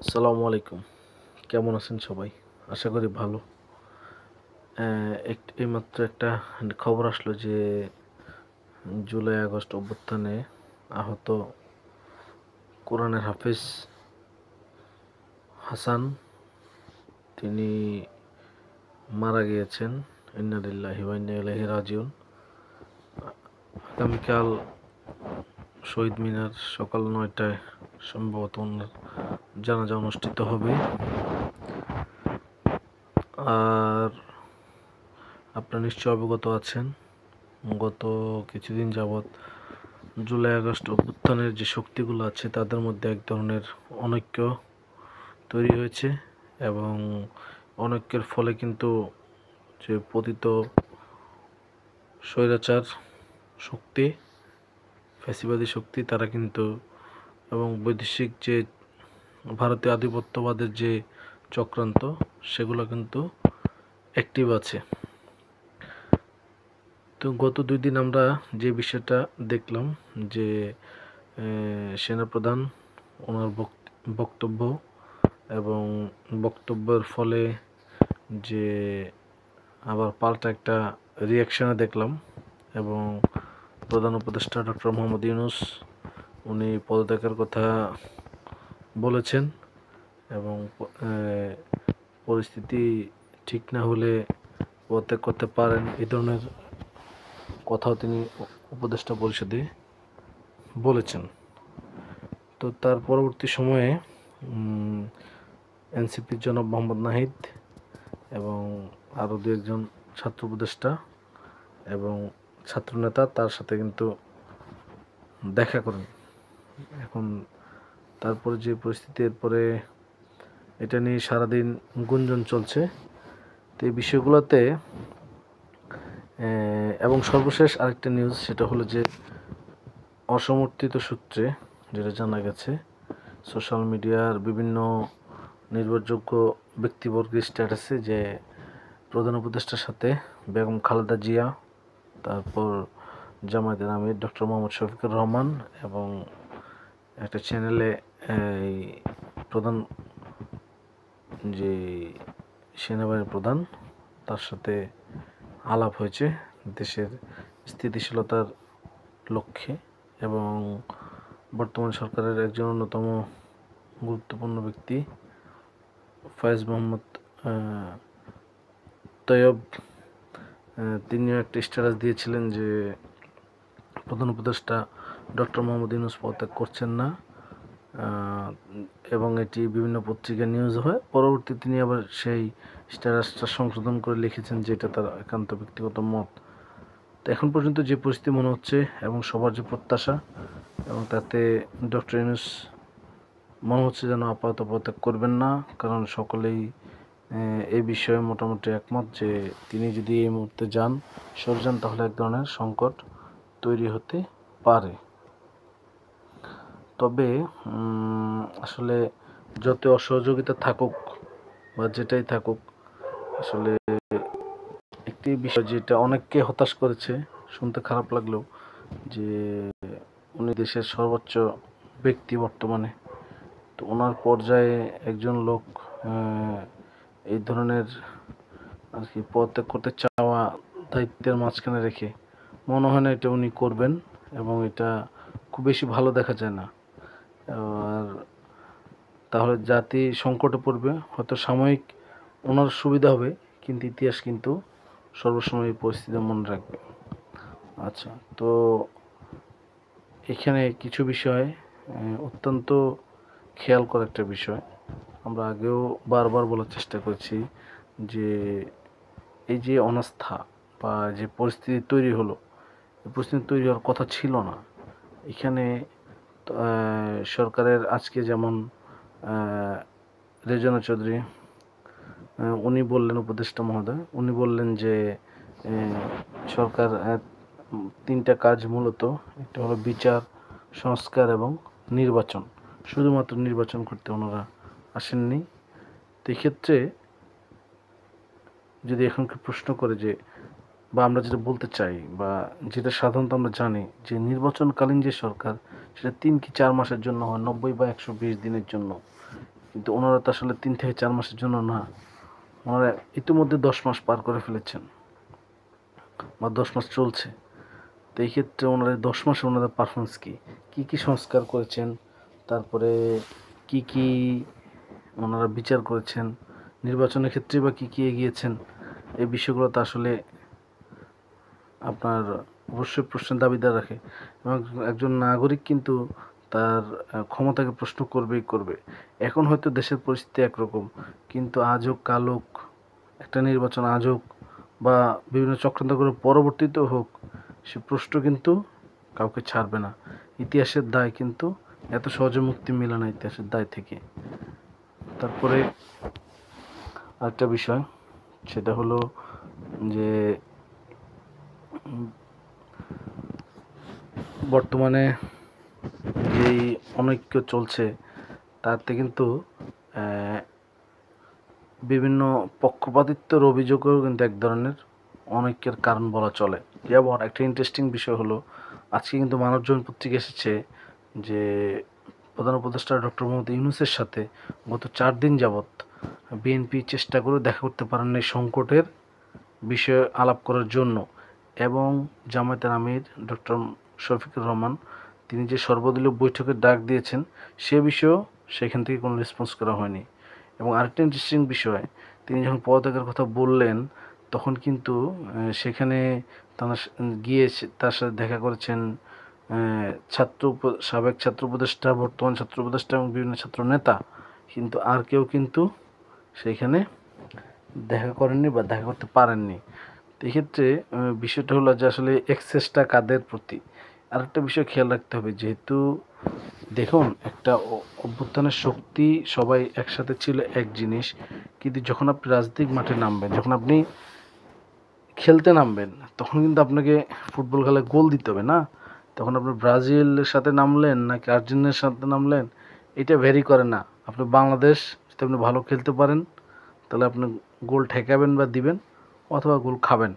আসসালামু আলাইকুম। কেমন আছেন সবাই? আশা করি ভালো। এইমাত্র একটা খবর আসলো যে জুলাই আগস্ট অভ্যুত্থানে আহত কোরআনের হাফেজ হাসান তিনি মারা গিয়েছেন। ইন্না লিল্লাহি ওয়া ইন্না ইলাইহি রাজিউন। আগামীকাল শহীদ মিনার সকাল ৯টায় সম্ভবত ওনার জানাজা অনুষ্ঠিত হবে। আর আপনারা নিশ্চয় অবগত আছেন, গত কিছুদিন যাবৎ জুলাই আগস্ট অভ্যুত্থানের যে শক্তিগুলো আছে তাদের মধ্যে এক ধরনের অনৈক্য তৈরি হয়েছে এবং অনৈক্যের ফলে কিন্তু যে পতিত স্বৈরাচার শক্তি, ফ্যাসিবাদী শক্তি তারা কিন্তু এবং বৈদেশিক যে ভারতীয় আধিপত্যবাদের যে চক্রান্ত সেগুলো কিন্তু অ্যাক্টিভ আছে। তো গত 2 দিন আমরা যে বিষয়টা দেখলাম যে সেনাপ্রধান ওনার বক্তব্য এবং বক্তব্যের ফলে যে আবার পাল্টা একটা রিয়াকশানে দেখলাম এবং প্রধান উপদেষ্টা ডক্টর মোহাম্মদ ইউনূস উনি পদত্যাগের কথা বলেছেন এবং পরিস্থিতি ঠিক না হলে পদত্যাগ করতে পারেন, এই ধরনের কথাও তিনি উপদেষ্টা পরিষদে বলেছেন। তো তার পরবর্তী সময়ে এনসিপির জনাব মোহাম্মদ নাহিদ এবং আরও 2-1জন ছাত্র উপদেষ্টা এবং ছাত্রনেতা তার সাথে কিন্তু দেখা করেন। এখন তারপরে যে পরিস্থিতি, এরপরে এটা নিয়ে সারাদিন গুঞ্জন চলছে। তো এই বিষয়গুলোতে এবং সর্বশেষ আরেকটা নিউজ, সেটা হলো যে অসমর্থিত সূত্রে যেটা জানা গেছে, সোশ্যাল মিডিয়ার বিভিন্ন নির্ভরযোগ্য ব্যক্তিবর্গের স্ট্যাটাসে যে প্রধান উপদেষ্টার সাথে বেগম খালেদা জিয়া, তারপর জামায়াতের আমির ডক্টর মোহাম্মদ শফিকুর রহমান এবং একটা চ্যানেলে এই প্রধান যে সেনাবাহিনীর প্রধান তার সাথে আলাপ হয়েছে দেশের স্থিতিশীলতার লক্ষ্যে এবং বর্তমান সরকারের একজন অন্যতম গুরুত্বপূর্ণ ব্যক্তি ফয়েজ মোহাম্মদ তৈয়ব তিনিও একটা স্ট্যাটাস দিয়েছিলেন যে প্রধান উপদেষ্টা ডক্টর মোহাম্মদ ইউনূস পদত্যাগ করছেন না এবং এটি বিভিন্ন পত্রিকায় নিউজ হয়। পরবর্তী তিনি আবার সেই স্ট্যাটাসটা সংশোধন করে লিখেছেন যে এটা তার একান্ত ব্যক্তিগত মত। তো এখন পর্যন্ত যে পরিস্থিতি মনে হচ্ছে এবং সবার যে প্রত্যাশা, এবং তাতে ডক্টর ইউনূস মনে হচ্ছে যেন আপাতত পদত্যাগ করবেন না, কারণ সকলেই এই বিষয়ে মোটামুটি একমত যে তিনি যদি এই মুহূর্তে সরে যান তাহলে এক ধরনের সংকট তৈরি হতে পারে। তবে আসলে যত অসহযোগিতা থাকুক বা যেটাই থাকুক, আসলে একটি বিষয় যেটা অনেককে হতাশ করেছে, শুনতে খারাপ লাগলেও, যে উনি দেশের সর্বোচ্চ ব্যক্তি বর্তমানে। তো ওনার পর্যায়ে একজন লোক এই ধরনের আর কি পদত্যাগ করতে চাওয়া দায়িত্বের মাঝখানে রেখে মনে হয় না এটা উনি করবেন, এবং এটা খুব বেশি ভালো দেখা যায় না। আর তাহলে জাতি সংকটে পড়বে, হয়তো সাময়িক ওনার সুবিধা হবে, কিন্তু ইতিহাস কিন্তু সর্বসময় এই পরিস্থিতি মনে রাখবে। আচ্ছা, তো এখানে কিছু বিষয় অত্যন্ত খেয়াল করার একটা বিষয়, আমরা আগেও বারবার বলার চেষ্টা করেছি যে এই যে অনাস্থা বা যে পরিস্থিতি তৈরি হলো, এই পরিস্থিতি তৈরি হওয়ার কথা ছিল না। এখানে সরকারের আজকে যেমন রেজানা চৌধুরী উনি বললেন, উপদেষ্টা মহোদয় উনি বললেন যে সরকার 3টা কাজ মূলত, একটা হলো বিচার, সংস্কার এবং নির্বাচন। শুধুমাত্র নির্বাচন করতে ওনারা আসেননি। তো এক্ষেত্রে যদি এখন প্রশ্ন করে যে, বা আমরা যেটা বলতে চাই বা যেটা সাধারণত আমরা জানি যে নির্বাচনকালীন যে সরকার, সেটা 3 কি 4 মাসের জন্য হয়, 90 বা 120 দিনের জন্য। কিন্তু ওনারা তো আসলে 3 থেকে 4 মাসের জন্য না, ওনারা ইতিমধ্যে 10 মাস পার করে ফেলেছেন বা 10 মাস চলছে। তো এই ক্ষেত্রে ওনারা 10 মাসে ওনাদের পারফরমেন্স কী সংস্কার করেছেন, তারপরে কি ওনারা বিচার করেছেন, নির্বাচনের ক্ষেত্রে বা কী এগিয়েছেন, এই বিষয়গুলো তো আসলে আপনার অবশ্যই প্রশ্নের দাবিদার রাখে। এবং একজন নাগরিক কিন্তু তার ক্ষমতাকে প্রশ্ন করবেই করবে। এখন হয়তো দেশের পরিস্থিতি একরকম, কিন্তু আজ হোক কাল হোক একটা নির্বাচন আজ হোক বা বিভিন্ন চক্রান্ত করে পরবর্তীতেও হোক, সে প্রশ্ন কিন্তু কাউকে ছাড়বে না। ইতিহাসের দায় কিন্তু এত সহজে মুক্তি মেলে না ইতিহাসের দায় থেকে। তারপরে আরেকটা বিষয়, সেটা হলো যে বর্তমানে যেই অনৈক্য চলছে তাতে কিন্তু বিভিন্ন পক্ষপাতিত্বের অভিযোগও কিন্তু এক ধরনের অনৈক্যের কারণ বলা চলে। যেমন একটা ইন্টারেস্টিং বিষয় হলো, আজকে কিন্তু মানবজমিন পত্রিকা এসেছে যে প্রধান উপদেষ্টা ডক্টর মোহাম্মদ ইউনূসের সাথে গত 4 দিন যাবৎ বিএনপি চেষ্টা করে দেখা করতে পারেন এই সংকটের বিষয়ে আলাপ করার জন্য, এবং জামায়াতের আমির ডক্টর শফিকুর রহমান তিনি যে সর্বদলীয় বৈঠকের ডাক দিয়েছেন সে বিষয়েও সেখান থেকে কোনো রেসপন্স করা হয়নি। এবং আরেকটা ইন্টারেস্টিং বিষয়, তিনি যখন পদত্যাগের কথা বললেন তখন কিন্তু সেখানে তারা গিয়ে তার সাথে দেখা করেছেন সাবেক ছাত্র উপদেষ্টা, বর্তমান ছাত্র উপদেষ্টা এবং বিভিন্ন ছাত্র নেতা, কিন্তু আর কেউ কিন্তু সেইখানে দেখা করেননি বা দেখা করতে পারেননি। এক্ষেত্রে বিষয়টা হলো যে আসলে এক্সেসটা কাদের প্রতি। আরেকটা বিষয় খেয়াল রাখতে হবে, যেহেতু দেখুন একটা অভ্যুত্থানের শক্তি সবাই একসাথে ছিল এক জিনিস, কিন্তু যখন আপনি রাজনৈতিক মাঠে নামবেন, যখন আপনি খেলতে নামবেন, তখন কিন্তু আপনাকে ফুটবল খেলায় গোল দিতে হবে না। তখন আপনি ব্রাজিলের সাথে নামলেন নাকি আর্জেন্টিনার সাথে নামলেন, এটা ভ্যারি করে না। আপনি বাংলাদেশ যদি আপনি ভালো খেলতে পারেন তাহলে আপনি গোল ঠেকাবেন বা দিবেন, অথবা গোল খাবেন।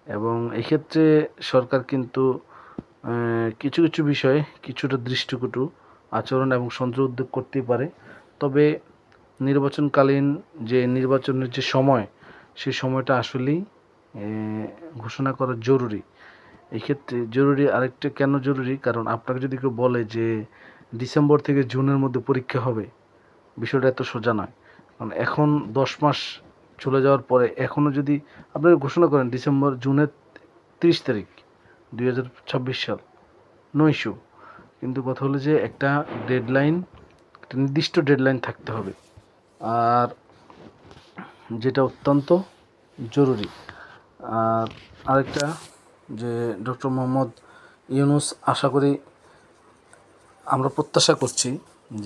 এবং এক্ষেত্রে সরকার কিন্তু কিছু কিছু বিষয়ে কিছুটা দৃষ্টিকটু আচরণ এবং সংযম উদ্যোগ করতেই পারে। তবে নির্বাচনকালীন যে নির্বাচনের যে সময়, সেই সময়টা আসলেই ঘোষণা করা জরুরি। এই ক্ষেত্রে জরুরি আরেকটা কেন জরুরি, কারণ আপনাকে যদি কেউ বলে যে ডিসেম্বর থেকে জুনের মধ্যে পরীক্ষা হবে, বিষয়টা এত সোজা নয়। কারণ এখন 10 মাস চলে যাওয়ার পরে এখনও যদি আপনারা ঘোষণা করেন জুনের 30 তারিখ 2026 সাল, নো ইস্যু। কিন্তু কথা হলো যে একটা ডেডলাইন, একটা নির্দিষ্ট ডেডলাইন থাকতে হবে, আর যেটা অত্যন্ত জরুরি। আর আরেকটা যে ডক্টর মোহাম্মদ ইউনূস, আশা করি আমরা প্রত্যাশা করছি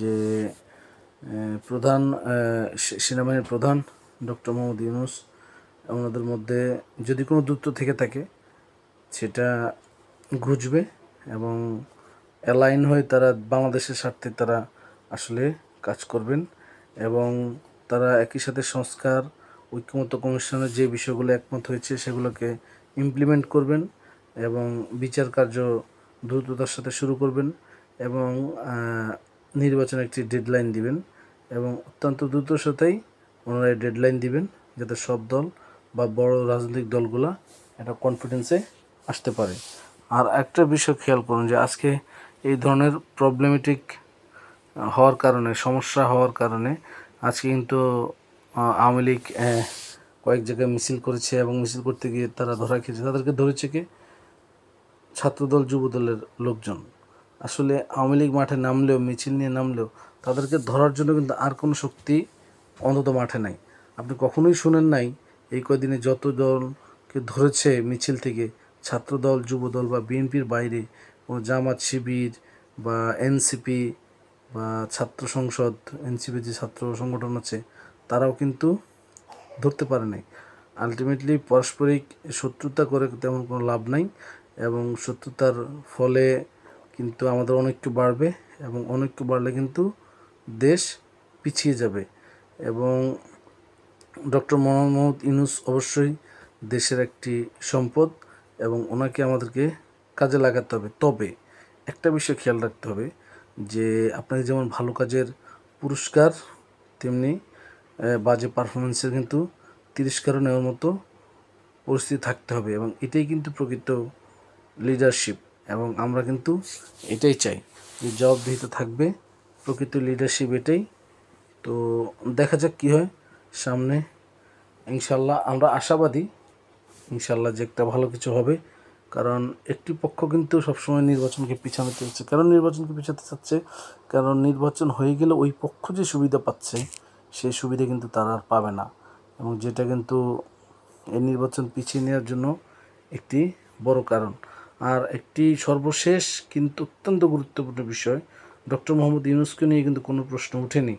যে প্রধান সেনাবাহিনীর প্রধান ডক্টর মোহাম্মদ ইউনূস, ওনাদের মধ্যে যদি কোনো দূরত্ব থেকে থাকে সেটা ঘুচবে এবং অ্যালাইন হয়ে তারা বাংলাদেশের স্বার্থে তারা আসলে কাজ করবেন, এবং তারা একই সাথে সংস্কার ঐক্যমত্য কমিশনের যে বিষয়গুলো একমত হয়েছে সেগুলোকে ইমপ্লিমেন্ট করবেন এবং বিচার কার্য দ্রুততার সাথে শুরু করবেন, এবং নির্বাচনে একটি ডেডলাইন দিবেন, এবং অত্যন্ত দ্রুতর সাথেই ওনারা এই ডেডলাইন দিবেন যাতে সব দল বা বড় রাজনৈতিক দলগুলা একটা কনফিডেন্সে আসতে পারে। আর একটা বিষয় খেয়াল করুন যে আজকে এই ধরনের প্রবলেমেটিক হওয়ার কারণে, সমস্যা হওয়ার কারণে আজকে কিন্তু আওয়ামী লীগ কয়েক জায়গায় মিছিল করেছে, এবং মিছিল করতে গিয়ে তারা ধরা খেয়েছে। তাদেরকে ধরেছে কে? ছাত্রদল যুবদলের লোকজন। আসলে আওয়ামী লীগ মাঠে নামলেও, মিছিল নিয়ে নামলেও তাদেরকে ধরার জন্য কিন্তু আর কোনো শক্তি অন্তত মাঠে নাই। আপনি কখনোই শুনেন নাই এই কয়দিনে যত দলকে ধরেছে মিছিল থেকে, ছাত্রদল যুবদল বা বিএনপির বাইরে কোনো জামাত শিবির বা এনসিপি বা ছাত্র সংসদ, এনসিপি যে ছাত্র সংগঠন আছে তারাও কিন্তু ধরতে পারে নাই। আলটিমেটলি পারস্পরিক শত্রুতা করে তেমন কোনো লাভ নাই, এবং শত্রুতার ফলে কিন্তু আমাদের অনৈক্য বাড়বে, এবং অনৈক্য বাড়লে কিন্তু দেশ পিছিয়ে যাবে। এবং ডক্টর মোহাম্মদ ইউনূস অবশ্যই দেশের একটি সম্পদ, এবং ওনাকে আমাদেরকে কাজে লাগাতে হবে। তবে একটা বিষয় খেয়াল রাখতে হবে যে আপনাকে যেমন ভালো কাজের পুরস্কার তেমনি বাজে পারফরমেন্সের কিন্তু তিরস্কারও নেওয়ার মতো পরিস্থিতি থাকতে হবে, এবং এটাই কিন্তু প্রকৃত লিডারশিপ। এবং আমরা কিন্তু এটাই চাই যে জবাবদিহিতা থাকবে, প্রকৃত লিডারশিপ এটাই। তো দেখা যাক কী হয় সামনে। ইনশাল্লাহ আমরা আশাবাদী, ইনশাল্লাহ যে একটা ভালো কিছু হবে। কারণ একটি পক্ষ কিন্তু সবসময় নির্বাচনকে পিছাতে চাচ্ছে। কারণ নির্বাচনকে পিছাতে চাচ্ছে কারণ নির্বাচন হয়ে গেলে ওই পক্ষ যে সুবিধা পাচ্ছে সেই সুবিধা কিন্তু তারা আর পাবে না, এবং যেটা কিন্তু এই নির্বাচন পিছিয়ে নেওয়ার জন্য একটি বড় কারণ। আর একটি সর্বশেষ কিন্তু অত্যন্ত গুরুত্বপূর্ণ বিষয়, ডক্টর মোহাম্মদ ইউনূসকে নিয়ে কিন্তু কোনো প্রশ্ন ওঠেনি।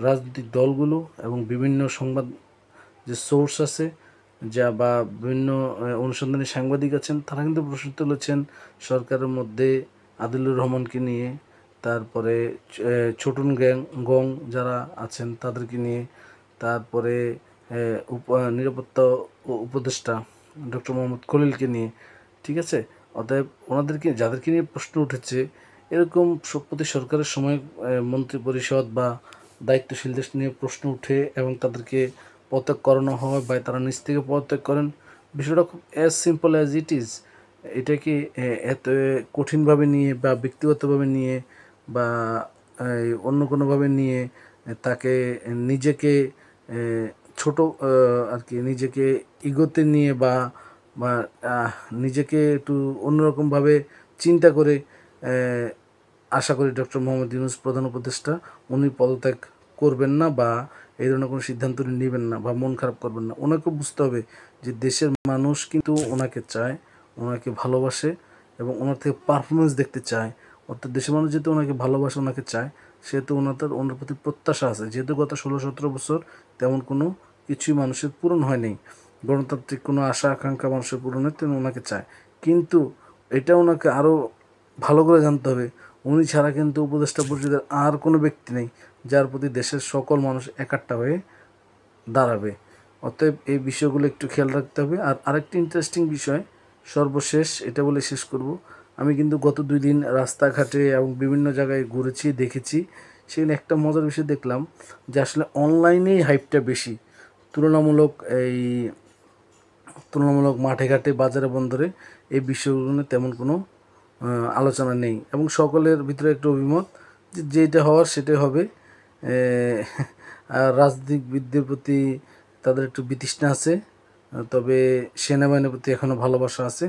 রাজনৈতিক দলগুলো এবং বিভিন্ন সংবাদ যে সোর্স আছে যা বা বিভিন্ন অনুসন্ধানী সাংবাদিক আছেন, তারা কিন্তু প্রশ্ন তুলেছেন সরকারের মধ্যে আদিলুর রহমানকে নিয়ে, তারপরে ছোটন গং যারা আছেন তাদেরকে নিয়ে, তারপরে নিরাপত্তা উপদেষ্টা ডক্টর মোহাম্মদ খলিলকে নিয়ে। ঠিক আছে, অতএব ওনাদেরকে যাদেরকে নিয়ে প্রশ্ন উঠেছে, এরকম প্রতি সরকারের সময় মন্ত্রী পরিষদ বা দায়িত্বশীলদের নিয়ে প্রশ্ন উঠে এবং তাদেরকে পদত্যাগ করানো হয় বা তারা নিজ থেকে পদত্যাগ করেন। বিষয়টা খুব as simple as it is. এটাকে এত কঠিনভাবে নিয়ে বা ব্যক্তিগতভাবে নিয়ে বা অন্য কোনোভাবে নিয়ে তাকে নিজেকে ছোট আর কি নিজেকে ইগোতে নিয়ে বা বা নিজেকে একটু অন্যরকমভাবে চিন্তা করে আশা করি ডক্টর মোহাম্মদ ইউনূস প্রধান উপদেষ্টা উনি পদত্যাগ করবেন না বা এই ধরনের কোনো সিদ্ধান্ত নেবেন না বা মন খারাপ করবেন না। ওনাকে বুঝতে হবে যে দেশের মানুষ কিন্তু ওনাকে চায়, ওনাকে ভালোবাসে এবং ওনার থেকে পারফরমেন্স দেখতে চায়। অর্থাৎ দেশের মানুষ যেহেতু ওনাকে ভালোবাসে, ওনাকে চায়, সেহেতু ওনার প্রতি প্রত্যাশা আছে। যেহেতু গত 16-17 বছর তেমন কোনো কিছুই মানুষের পূরণ হয়নি, গণতান্ত্রিক কোনো আশা আকাঙ্ক্ষা মানুষের পূরণের, তেমন ওনাকে চায়। কিন্তু এটা ওনাকে আরও ভালো করে জানতে হবে, উনি ছাড়া কিন্তু উপদেষ্টা পরিষদের আর কোনো ব্যক্তি নেই যার প্রতি দেশের সকল মানুষ একাট্টা হয়ে দাঁড়াবে। অতএব এই বিষয়গুলো একটু খেয়াল রাখতে হবে। আর আরেকটি ইন্টারেস্টিং বিষয়, সর্বশেষ এটা বলে শেষ করব, আমি কিন্তু গত 2 দিন রাস্তাঘাটে এবং বিভিন্ন জায়গায় ঘুরেছি, দেখেছি। সেখানে একটা মজার বিষয় দেখলাম যে আসলে অনলাইনেই হাইপটা বেশি, তুলনামূলক মাঠে ঘাটে বাজারে বন্দরে এই বিষয়গুলো নিয়ে তেমন কোনো আলোচনা নেই, এবং সকলের ভিতরে একটা অভিমত যে যেটা হওয়ার সেটাই হবে। আর রাজনীতিবিদদের প্রতি তাদের একটু বিতৃষ্ণা আছে, তবে সেনাবাহিনীর প্রতি এখনও ভালোবাসা আছে,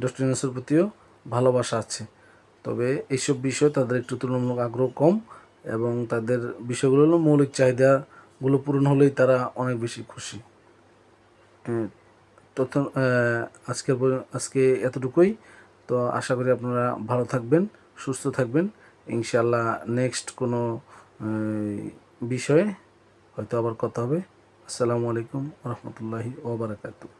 ডক্টর ইউনূসের প্রতিও ভালোবাসা আছে। তবে এইসব বিষয় তাদের একটু তুলনামূলক আগ্রহ কম, এবং তাদের বিষয়গুলো হলো মৌলিক চাহিদাগুলো পূরণ হলেই তারা অনেক বেশি খুশি। প্রথম আজকে এতটুকুই। তো আশা করি আপনারা ভালো থাকবেন, সুস্থ থাকবেন। ইনশাআল্লাহ নেক্সট কোনো বিষয়ে হয়তো আবার কথা হবে। আসসালামু আলাইকুম ওয়া রাহমাতুল্লাহি ওয়া বারাকাতুহু।